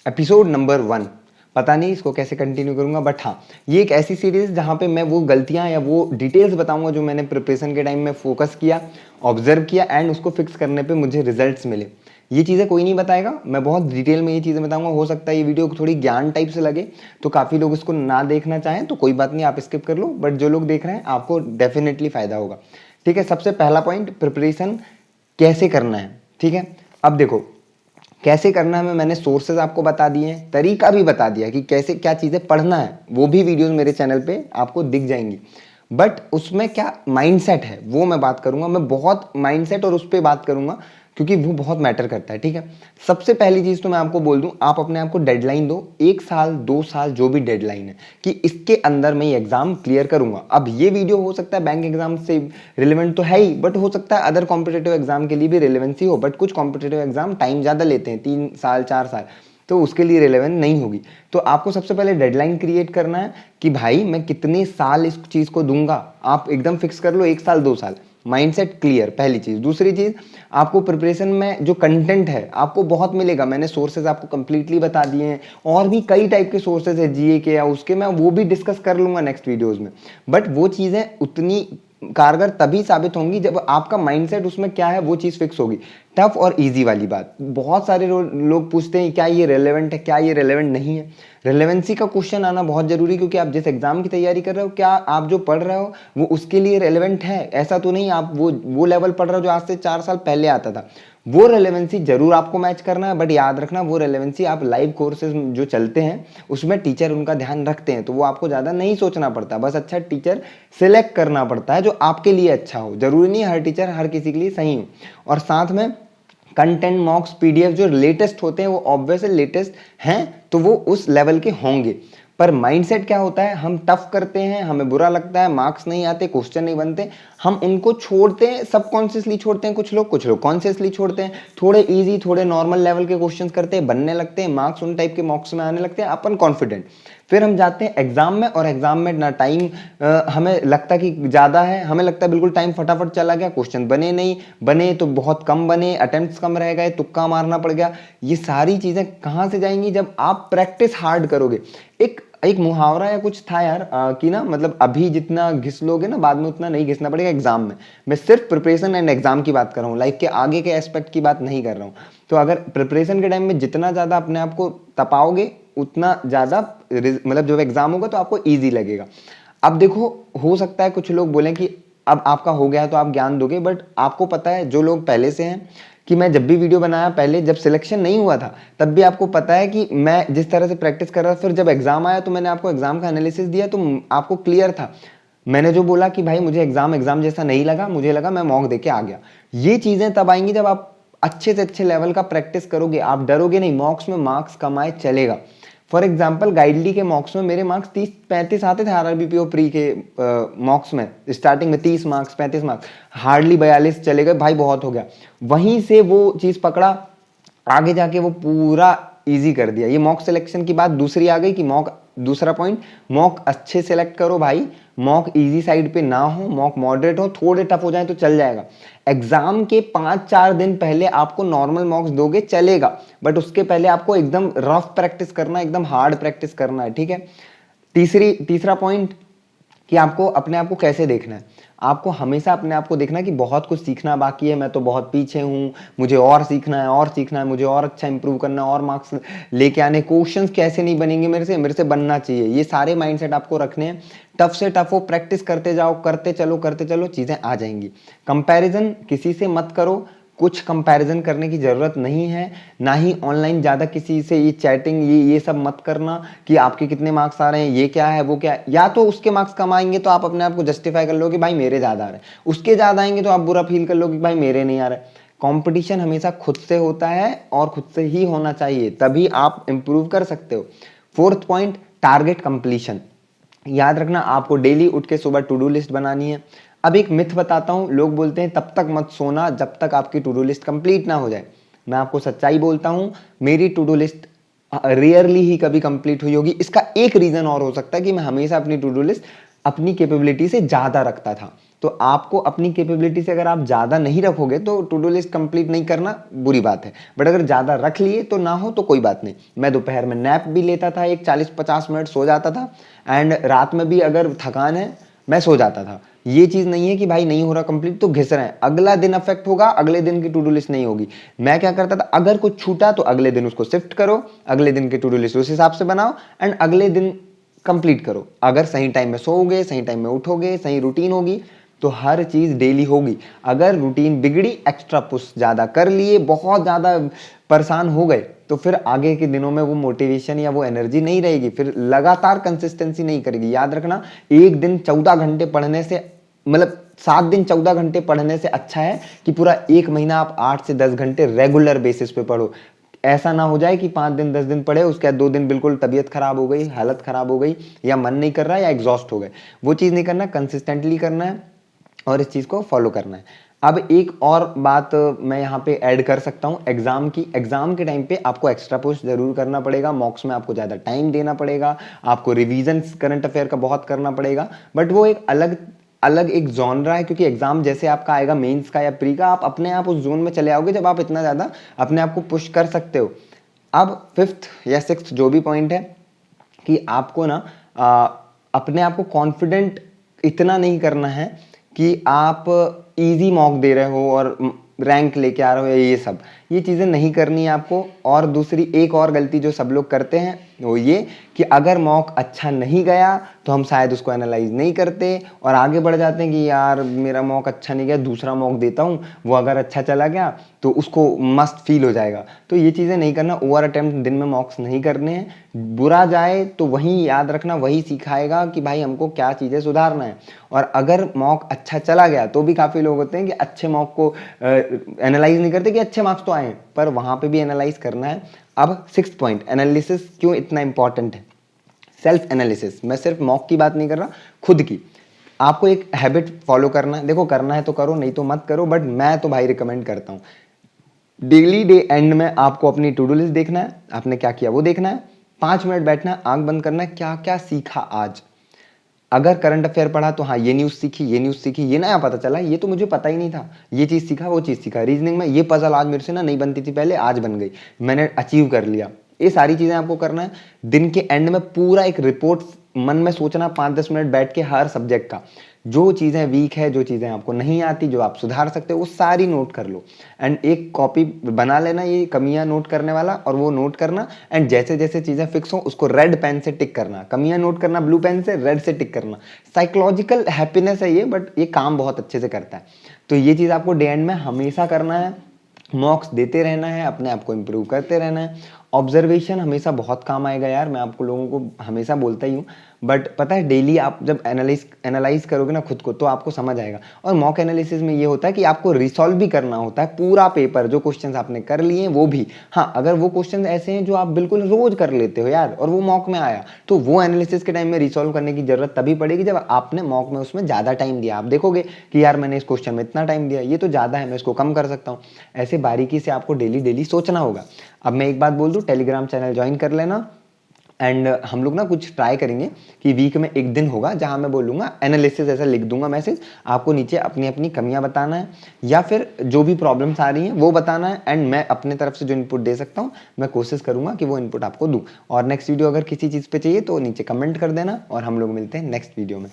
Episode number 1। पता नहीं इसको कैसे कंटिन्यू करूंगा, बट हाँ, ये एक ऐसी सीरीज जहाँ पे मैं वो गलतियाँ या वो डिटेल्स बताऊंगा जो मैंने प्रिपरेशन के टाइम में फोकस किया, ऑब्जर्व किया एंड उसको फिक्स करने पे मुझे रिजल्ट्स मिले। ये चीज़ें कोई नहीं बताएगा, मैं बहुत डिटेल में ये चीज़ें बताऊंगा। हो सकता है ये वीडियो थोड़ी ज्ञान टाइप से लगे तो काफ़ी लोग इसको ना देखना चाहें, तो कोई बात नहीं, आप स्किप कर लो, बट जो लोग देख रहे हैं आपको डेफिनेटली फ़ायदा होगा। ठीक है, सबसे पहला पॉइंट, प्रिपरेशन कैसे करना है। ठीक है, अब देखो कैसे करना है, मैंने सोर्सेज आपको बता दिए हैं, तरीका भी बता दिया कि कैसे क्या चीज़ें पढ़ना है, वो भी वीडियोस मेरे चैनल पे आपको दिख जाएंगी। बट उसमें क्या माइंडसेट है वो मैं बात करूंगा, मैं बहुत माइंडसेट और उस पर बात करूंगा क्योंकि वो बहुत मैटर करता है। ठीक है, सबसे पहली चीज़ तो मैं आपको बोल दूं, आप अपने आप को डेडलाइन दो, 1 साल 2 साल जो भी डेडलाइन है कि इसके अंदर मैं ये एग्जाम क्लियर करूंगा। अब ये वीडियो हो सकता है बैंक एग्जाम से रिलेवेंट तो है ही, बट हो सकता है अदर कॉम्पिटेटिव एग्जाम के लिए भी रिलेवेंसी हो, बट कुछ कॉम्पिटेटिव एग्जाम टाइम ज़्यादा लेते हैं, 3 साल 4 साल, तो उसके लिए रिलेवेंट नहीं होगी। तो आपको सबसे पहले डेडलाइन क्रिएट करना है कि भाई मैं कितने साल इस चीज़ को दूंगा। आप एकदम फिक्स कर लो 1 साल 2 साल, माइंडसेट क्लियर, पहली चीज़। दूसरी चीज़, आपको प्रिपरेशन में जो कंटेंट है आपको बहुत मिलेगा, मैंने सोर्सेज आपको कंप्लीटली बता दिए हैं, और भी कई टाइप के सोर्सेज है जीए के या उसके, मैं वो भी डिस्कस कर लूँगा नेक्स्ट वीडियोज़ में। बट वो चीज़ें उतनी कारगर तभी साबित होंगी जब आपका माइंडसेट उसमें क्या है वो चीज़ फिक्स होगी। टफ और इजी वाली बात, बहुत सारे लोग पूछते हैं क्या ये रेलेवेंट है, क्या ये रेलेवेंट नहीं है। रेलेवेंसी का क्वेश्चन आना बहुत जरूरी, क्योंकि आप जिस एग्जाम की तैयारी कर रहे हो, क्या आप जो पढ़ रहे हो वो उसके लिए रेलेवेंट है। ऐसा तो नहीं आप वो लेवल पढ़ रहे हो जो आज से 4 साल पहले आता था। वो रेलेवेंसी जरूर आपको मैच करना है, बट याद रखना वो रेलेवेंसी आप लाइव कोर्सेज जो चलते हैं उसमें टीचर उनका ध्यान रखते हैं, तो वो आपको ज़्यादा नहीं सोचना पड़ता, बस अच्छा टीचर सिलेक्ट करना पड़ता है जो आपके लिए अच्छा हो। जरूरी नहीं हर टीचर हर किसी के लिए सही हो। और साथ में कंटेंट मॉक्स पीडीएफ जो लेटेस्ट होते हैं वो ऑब्वियसली लेटेस्ट हैं, तो वो उस लेवल के होंगे। पर माइंडसेट क्या होता है, हम टफ करते हैं, हमें बुरा लगता है, मार्क्स नहीं आते, क्वेश्चन नहीं बनते, हम उनको छोड़ते हैं, सबकॉन्शियसली छोड़ते हैं, कुछ लोग कॉन्शियसली छोड़ते हैं। थोड़े इजी थोड़े नॉर्मल लेवल के क्वेश्चंस करते हैं, बनने लगते हैं, मार्क्स उन टाइप के मॉक्स में आने लगते हैं, अपन कॉन्फिडेंट। फिर हम जाते हैं एग्जाम में, और एग्जाम में ना टाइम हमें लगता कि ज़्यादा है, हमें लगता है बिल्कुल टाइम फटाफट चला गया, क्वेश्चन बने नहीं, बने तो बहुत कम बने, अटेम्प्ट्स कम रह गए, तुक्का मारना पड़ गया। ये सारी चीज़ें कहाँ से जाएंगी, जब आप प्रैक्टिस हार्ड करोगे। एक एक मुहावरा या कुछ था यार कि ना, मतलब अभी जितना घिस लोगे ना बाद में उतना नहीं घिसना पड़ेगा एग्जाम में। मैं सिर्फ प्रिपरेशन एंड एग्जाम की बात कर रहा हूँ, लाइफ के आगे के एस्पेक्ट की बात नहीं कर रहा हूँ। तो अगर प्रिपरेशन के टाइम में जितना ज़्यादा अपने आप को तपाओगे उतना ज़्यादा मतलब जब एग्जाम होगा तो आपको ईजी लगेगा। अब देखो, हो सकता है कुछ लोग बोलें कि अब आपका हो गया तो आप ज्ञान दोगे, बट आपको पता है जो लोग पहले से हैं कि मैं जब भी वीडियो बनाया पहले, जब सिलेक्शन नहीं हुआ था तब भी आपको पता है कि मैं जिस तरह से प्रैक्टिस कर रहा था, फिर जब एग्जाम आया तो मैंने आपको एग्जाम का एनालिसिस दिया, तो आपको क्लियर था। मैंने जो बोला कि भाई मुझे एग्जाम जैसा नहीं लगा, मुझे लगा मैं मॉक देके आ गया। ये चीजें तब आएंगी जब आप अच्छे से अच्छे लेवल का प्रैक्टिस करोगे, आप डरोगे नहीं, मॉक्स में मार्क्स कमाए चलेगा। फॉर एग्जाम्पल गाइडली के मॉक्स में मेरे मार्क्स 30-35 आते थे, आरआरबीपीओ प्री के मॉक्स में स्टार्टिंग में 30 मार्क्स 35 मार्क्स, हार्डली 42 चले गए, भाई बहुत हो गया। वहीं से वो चीज़ पकड़ा, आगे जाके वो पूरा इजी कर दिया। ये मॉक सिलेक्शन की बात दूसरी आ गई कि मॉक, दूसरा पॉइंट, मॉक अच्छे सेलेक्ट करो भाई, मॉक इजी साइड पे ना हो, मॉक मॉडरेट हो, थोड़े टफ हो जाए तो चल जाएगा। एग्जाम के 5-4 दिन पहले आपको नॉर्मल मॉक्स दोगे चलेगा, बट उसके पहले आपको एकदम रफ प्रैक्टिस करना है, एकदम हार्ड प्रैक्टिस करना है। ठीक है, तीसरा पॉइंट कि आपको अपने आप को कैसे देखना है। आपको हमेशा अपने आप को देखना है कि बहुत कुछ सीखना बाकी है, मैं तो बहुत पीछे हूँ, मुझे और सीखना है और सीखना है, मुझे और अच्छा इंप्रूव करना है, और मार्क्स लेके आने, क्वेश्चंस कैसे नहीं बनेंगे मेरे से बनना चाहिए। ये सारे माइंडसेट आपको रखने हैं। टफ से टफ हो, प्रैक्टिस करते जाओ, करते चलो, चीज़ें आ जाएंगी। कंपैरिजन किसी से मत करो, कुछ कंपैरिजन करने की ज़रूरत नहीं है, ना ही ऑनलाइन ज़्यादा किसी से ये चैटिंग ये सब मत करना कि आपके कितने मार्क्स आ रहे हैं, ये क्या है वो क्या है। या तो उसके मार्क्स कम आएंगे तो आप अपने आप को जस्टिफाई कर लो कि भाई मेरे ज़्यादा आ रहे हैं, उसके ज़्यादा आएंगे तो आप बुरा फील कर लो कि भाई मेरे नहीं आ रहे। कंपटीशन हमेशा खुद से होता है और खुद से ही होना चाहिए, तभी आप इंप्रूव कर सकते हो। Fourth point, target completion. याद रखना आपको डेली उठ के सुबह टू डू लिस्ट बनानी है। अब एक मिथ बताता हूं, लोग बोलते हैं तब तक मत सोना जब तक आपकी टू डू लिस्ट कंप्लीट ना हो जाए। मैं आपको सच्चाई बोलता हूं, मेरी टू डू लिस्ट रेयरली ही कभी कंप्लीट हुई होगी। इसका एक रीजन और हो सकता है कि मैं हमेशा अपनी टू डू लिस्ट अपनी कैपेबिलिटी से ज्यादा रखता था। तो आपको अपनी कैपेबिलिटी से अगर आप ज़्यादा नहीं रखोगे तो टू डू लिस्ट कंप्लीट नहीं करना बुरी बात है, बट अगर ज़्यादा रख लिए तो ना हो तो कोई बात नहीं। मैं दोपहर में नैप भी लेता था, एक 40-50 मिनट सो जाता था, एंड रात में भी अगर थकान है मैं सो जाता था। ये चीज़ नहीं है कि भाई नहीं हो रहा कंप्लीट तो घिस रहे हैं, अगला दिन अफेक्ट होगा, अगले दिन की टू डू लिस्ट नहीं होगी। मैं क्या करता था, अगर कुछ छूटा तो अगले दिन उसको शिफ्ट करो, अगले दिन की टू डू लिस्ट उस हिसाब से बनाओ एंड अगले दिन कंप्लीट करो। अगर सही टाइम में सोओगे, सही टाइम में उठोगे, सही रूटीन होगी तो हर चीज़ डेली होगी। अगर रूटीन बिगड़ी, एक्स्ट्रा पुश ज़्यादा कर लिए, बहुत ज़्यादा परेशान हो गए तो फिर आगे के दिनों में वो मोटिवेशन या वो एनर्जी नहीं रहेगी, फिर लगातार कंसिस्टेंसी नहीं करेगी। याद रखना, एक दिन 14 घंटे पढ़ने से, मतलब 7 दिन 14 घंटे पढ़ने से अच्छा है कि पूरा एक महीना आप 8 से 10 घंटे रेगुलर बेसिस पे पढ़ो। ऐसा ना हो जाए कि 5 दिन 10 दिन पढ़े, उसके बाद 2 दिन बिल्कुल तबीयत खराब हो गई, हालत खराब हो गई, या मन नहीं कर रहा या एग्जॉस्ट हो गए। वो चीज़ नहीं करना, कंसिस्टेंटली करना है और इस चीज़ को फॉलो करना है। अब एक और बात मैं यहाँ पे ऐड कर सकता हूँ एग्जाम की। एग्जाम के टाइम पे आपको एक्स्ट्रा पुश जरूर करना पड़ेगा, मॉक्स में आपको ज़्यादा टाइम देना पड़ेगा, आपको रिवीजन करंट अफेयर का बहुत करना पड़ेगा, बट वो एक अलग अलग एक जॉनरा है, क्योंकि एग्जाम जैसे आपका आएगा मेंस का या प्री का, आप अपने आप उस जोन में चले आओगे जब आप इतना ज़्यादा अपने आप को पुश कर सकते हो। अब 5th या 6th जो भी पॉइंट है कि आपको ना अपने आप को कॉन्फिडेंट इतना नहीं करना है कि आप इजी मॉक दे रहे हो और रैंक लेके आ रहे हो, ये चीज़ें नहीं करनी है आपको। और दूसरी एक और गलती जो सब लोग करते हैं वो ये कि अगर मॉक अच्छा नहीं गया तो हम शायद उसको एनालाइज नहीं करते और आगे बढ़ जाते हैं कि यार मेरा मॉक अच्छा नहीं गया, दूसरा मॉक देता हूँ, वो अगर अच्छा चला गया तो उसको मस्त फील हो जाएगा। तो ये चीज़ें नहीं करना, ओवर अटेम्प्ट दिन में मॉक्स नहीं करने हैं। बुरा जाए तो वही याद रखना, वही सिखाएगा कि भाई हमको क्या चीज़ें सुधारना है। और अगर मॉक अच्छा चला गया तो भी काफ़ी लोग होते हैं कि अच्छे मॉक को एनालाइज नहीं करते कि अच्छे मार्क्स तो आए, पर वहाँ पे भी एनालाइज करना है। अब 6th पॉइंट, एनालिसिस क्यों इतना इंपॉर्टेंट है। सेल्फ एनालिसिस, मैं सिर्फ मॉक की बात नहीं कर रहा, खुद की। आपको एक हैबिट फॉलो करना है, देखो करना है तो करो, नहीं तो मत करो, बट मैं तो भाई रिकमेंड करता हूँ डेली डे एंड में आपको अपनी टू डू लिस्ट देखना है, आपने क्या किया वो देखना है, 5 मिनट बैठना है, आंख बंद करना है, क्या क्या सीखा आज। अगर करंट अफेयर पढ़ा तो हाँ ये न्यूज़ सीखी, ये न्यूज़ सीखी, ये नया पता चला, ये तो मुझे पता ही नहीं था, ये चीज़ सीखा, वो चीज़ सीखा। रीजनिंग में ये पजल आज मेरे से ना नहीं बनती थी पहले, आज बन गई, मैंने अचीव कर लिया। ये सारी चीज़ें आपको करना है। दिन के एंड में पूरा एक रिपोर्ट मन में सोचना 5-10 मिनट बैठ के हर सब्जेक्ट का, जो चीज़ें वीक है, जो चीज़ें आपको नहीं आती, जो आप सुधार सकते हो, वो सारी नोट कर लो। एंड एक कॉपी बना लेना ये कमियां नोट करने वाला, और वो नोट करना, एंड जैसे जैसे चीज़ें फिक्स हो उसको रेड पेन से टिक करना, कमियां नोट करना ब्लू पेन से, रेड से टिक करना। साइकोलॉजिकल हैप्पीनेस है ये, बट ये काम बहुत अच्छे से करता है। तो ये चीज़ आपको डे एंड में हमेशा करना है, मॉक्स देते रहना है, अपने आप को इम्प्रूव करते रहना है। ऑब्जर्वेशन हमेशा बहुत काम आएगा यार, मैं आपको लोगों को हमेशा बोलता ही हूँ, बट पता है डेली आप जब एनालाइज करोगे ना खुद को तो आपको समझ आएगा। और मॉक एनालिसिस में ये होता है कि आपको रिसॉल्व भी करना होता है पूरा पेपर, जो क्वेश्चंस आपने कर लिए हैं वो भी। हाँ, अगर वो क्वेश्चन ऐसे हैं जो आप बिल्कुल रोज कर लेते हो यार और वो मॉक में आया, तो वो एनालिसिस के टाइम में रिसॉल्व करने की जरूरत तभी पड़ेगी जब आपने मॉक में उसमें ज़्यादा टाइम दिया। आप देखोगे कि यार मैंने इस क्वेश्चन में इतना टाइम दिया, ये तो ज़्यादा है, मैं इसको कम कर सकता हूँ। ऐसे बारीकी से आपको डेली डेली सोचना होगा। अब मैं एक बात बोल दूं, टेलीग्राम चैनल ज्वाइन कर लेना, एंड हम लोग ना कुछ ट्राई करेंगे कि वीक में एक दिन होगा जहां मैं बोलूंगा एनालिसिस, ऐसा लिख दूंगा मैसेज, आपको नीचे अपनी अपनी कमियां बताना है या फिर जो भी प्रॉब्लम्स आ रही हैं वो बताना है, एंड मैं अपने तरफ से जो इनपुट दे सकता हूं मैं कोशिश करूंगा कि वो इनपुट आपको दूं। और नेक्स्ट वीडियो अगर किसी चीज़ पे चाहिए तो नीचे कमेंट कर देना, और हम लोग मिलते हैं नेक्स्ट वीडियो में।